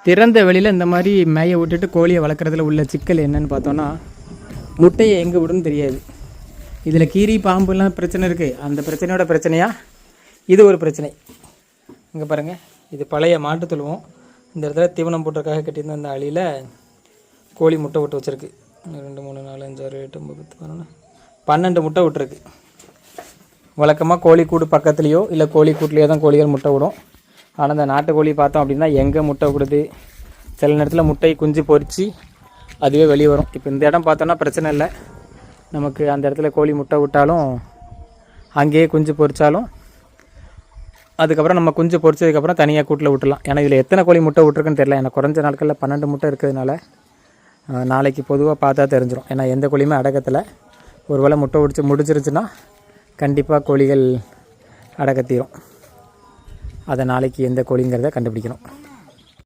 திறந்த வெளியில் இந்த மாதிரி மேய விட்டுட்டு கோழியை வளர்க்குறதுல உள்ள சிக்கல் என்னன்னு பார்த்தோன்னா, முட்டையை எங்கே விடுன்னு தெரியாது. இதில் கீரி பாம்புலாம் பிரச்சனை இருக்குது. அந்த பிரச்சனையோட பிரச்சனையாக இது ஒரு பிரச்சனை. இங்கே பாருங்கள், இது பழைய மாட்டு தொழுவோம். இந்த இடத்துல தீவனம் போட்டுறதுக்காக கட்டியிருந்த அந்த அழியில் கோழி முட்டை விட்டு வச்சுருக்கு. 2 3 4 5 6 7 8 9 12 முட்டை விட்டுருக்கு. வழக்கமாக கோழி கூடு பக்கத்துலேயோ இல்லை கோழி கூட்டிலையோ தான் கோழிகள் முட்டை விடும். ஆனால் இந்த நாட்டுக்கோழி பார்த்தோம் அப்படின்னா எங்கே முட்டை விடுது, சில நேரத்தில் முட்டை குஞ்சு பொறிச்சு அதுவே வெளியே வரும். இப்போ இந்த இடம் பார்த்தோன்னா பிரச்சனை இல்லை. நமக்கு அந்த இடத்துல கோழி முட்டை விட்டாலும் அங்கேயே குஞ்சு பொறிச்சாலும் அதுக்கப்புறம் நம்ம குஞ்சு பொறிச்சதுக்கப்புறம் தனியாக கூட்டில் விட்டுலாம். ஏன்னா இதில் எத்தனை கோழி முட்டை விட்ருக்குன்னு தெரியல. எனக்கு குறைஞ்ச நாட்களில் 12 முட்டை இருக்கிறதுனால நாளைக்கு பொதுவாக பார்த்தா தெரிஞ்சிடும். ஏன்னா எந்த கோழியுமே அடக்கத்தில் ஒரு வேளை முட்டை முடிச்சிருச்சுன்னா கண்டிப்பாக கோழிகள் அடக்கத்தீரும். அதை நாளைக்கு எந்த கோழிங்கிறத கண்டுபிடிக்கணும்.